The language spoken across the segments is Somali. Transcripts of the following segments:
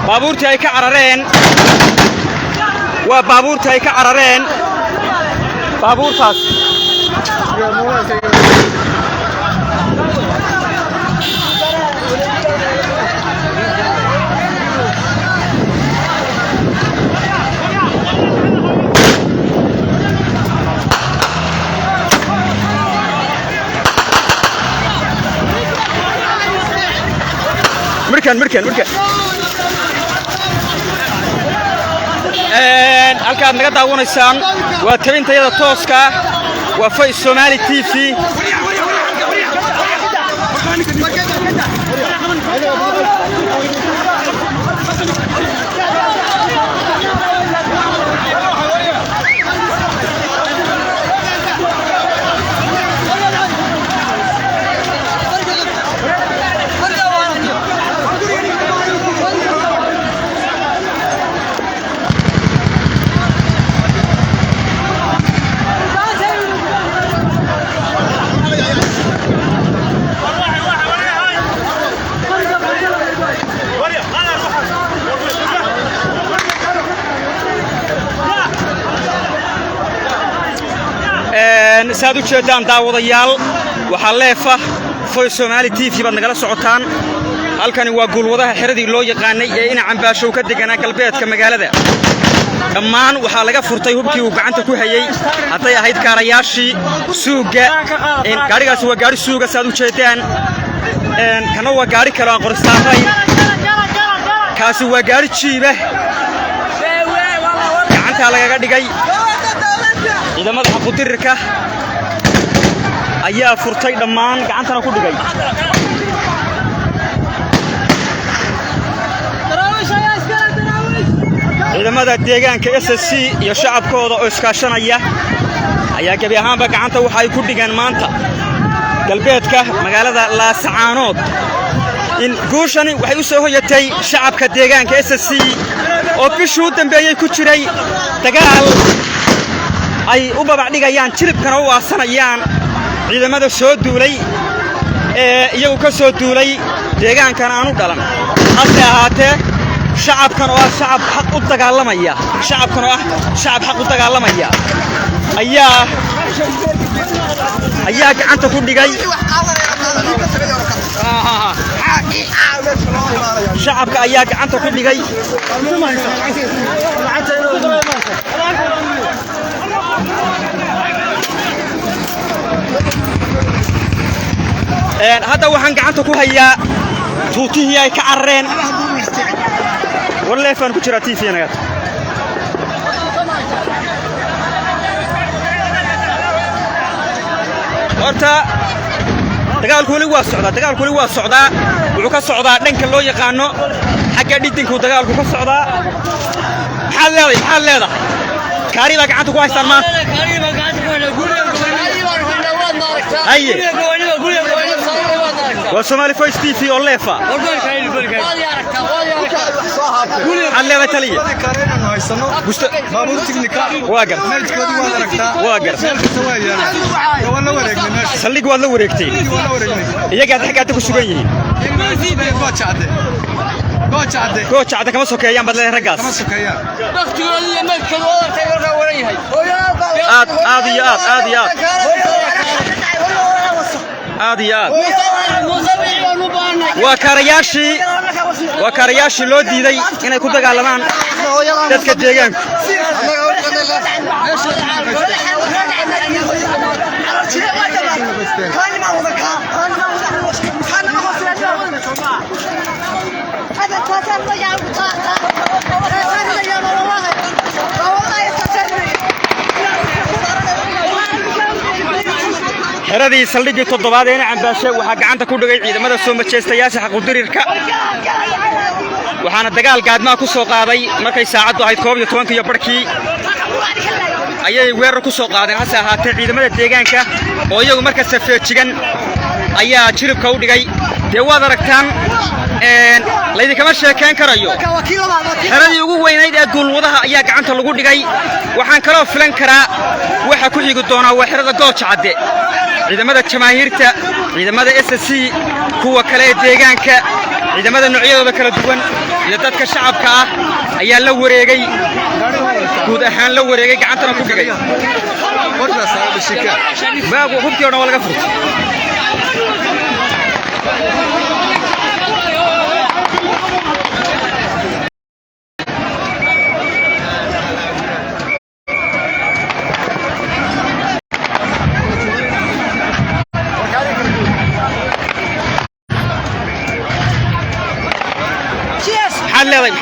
baabuurtii ay ka carareen waa baabuurtii ay ka carareen baabuurtaas مركن halkaad naga daawanaysaan waa tabintayada tooska waa Voice Somali TV saad u jeedaan daawadayaal waxa leefa Voice Somali TV baad nagala socotaan halkani waa gulwadaha xiradii loo yaqaanay ee ina cambaashow ka deganaa galbeedka magaalada dhammaan waxa laga furtay hubkii uu gacanta ku hayay haday ahayd kaarayaashii suuga gaarigaasi waa gaari suuga saad u jeedaan kana waa gaari kale aan qorsaafayn kaasi waa gaari jiiba gacanta lagaga dhigay ciidamada xaquudirka ayaa furtay dhammaan gacantana ku dhigay ciidamada deegaanka SSC iyo shacabkooda oo iskaashanaya ayaa gabi ahaanba gacanta waxa ay ku dhigaan maanta galbeedka magaalada Laascaanood in guushani waxay u soo hoyatay shacabka deegaanka SSC oo bishii dambeeyay ku jiray dagaal ay u babac dhigayaan jilibkana u aasanayaan ciidamada soo duulay iyagu ka soo duulay deegaankan aanu dhalan hase ahaatee shacabkan oo shacab xaq u dagaalamaya ayaa gacanta ku dhigay shacabka ayaa gacanta ku dhigay hadda waxaan gacanta ku hayaa tuutihii ay ka carareen wallahi faan ku jira TV naga horta dagaalku wali waa socdaa wuxuu ka socdaa dhanka loo yaqaano xagga dhidinku dagaalku ka socdaa maxaa leedahay kaari baa gacanta ku haystaan maanta haye وسومالي فويس TV oo leefa alle la taliye baabuur tiknika waagar saldhig waad la wareegtay iyaga xaqaad ku sugan yihiin goojaade kama sokeeyaan badle ragaas kama sokeeyaan waqtigoodii iyo markooda tagarka wareeyay aad waa kaarayaashii loo diiday inay ku dagaalamaan dadka deegaanka xeradii saldhigii toddobaad ee cambaashe waxa gacanta ku dhigay ciidamada soo majeestayaasha xaquudirirka waxaana dagaal gaadmaa ku soo qaaday markay saacadu ahayd 12 iyo barkii ayay weerar ku soo qaadeen hase ahaatee ciidamada deegaanka oo iyagu markaa safeejigan ayaa jiribka u dhigay deewaad aragtaan laydi kama sheekeen karayo xeradii ugu weynayd ee gulwadaha ayaa gacanta lagu dhigay waxaan kala filan karaa waxa ku xigi doona waa xerada Goojacade ciidamada jamaahiirta ciidamada SSC kuwa kale deegaanka ciidamada noocyadooda kala duwan iyo dadka shacabka ah ayaa la wareegay guud ahaan la wareegay gacantana ku dhigay baagu hubkii oo dhan waa laga furtay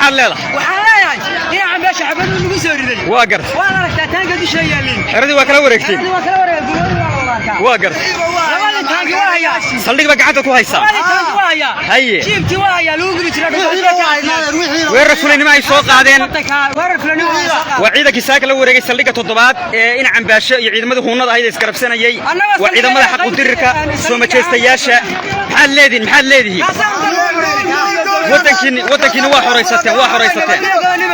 محل ليلة وحلايا هنا عم باشا حبل المسوري واقر وانا ركعت تانك دي شيء يالين عردي واكل ورقتين واقر صليك بقى عندك وهيسا هي شيبتي وهي لو قلت وين رسولين ما يسوق قاعدين وعيدك ساك لو ورقي صليك تضباط إن عم باشا يعيد مده هونا هيدا إسكربسنا جاي وعيد مده حق ودرك سوما تشيستياشا محل ليدي ودكين واحد رئيستين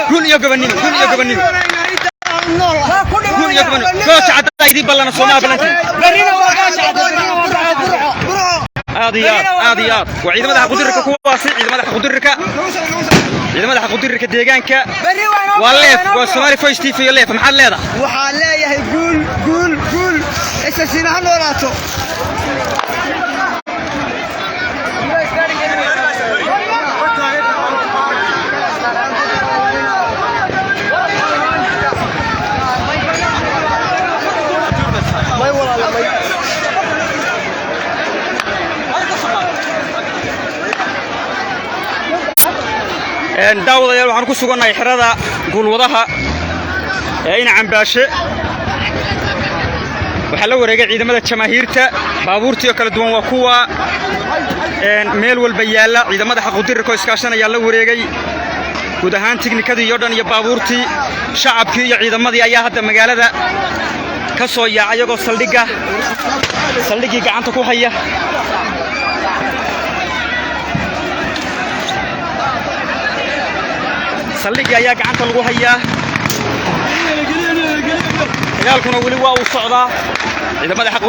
كل يوم قبنيم كوش عدا يدي بلنا صوما بلنتين عاديات وعيد مدح قدرك كواسي عيد مدح قدرك ديغانكا والليف والسومالي فويستي في الليف محل ليدا waxaa leeyahay guul isasiina ha noolaato daawadayaal waxaan ku sugannahay xirada gulwadaha in cambaashe waxaa la wareegay ciidamada jamaahiirta baabuurtii oo kala duwan waa kuwa meel walba yaala ciidamada xaquudirka oo iskaashanaya la wareegay guud ahaan tiknikadii iyo dhan iyo baabuurtii shacabkii iyo ciidamadii ayaa hadda magaalada ka soo yaacay iyagoo saldhigii gacanta ku haya saldhigii ayaa gacanta lagu hayaa dagaalkuna weli waa uu socdaa ciidamada xaq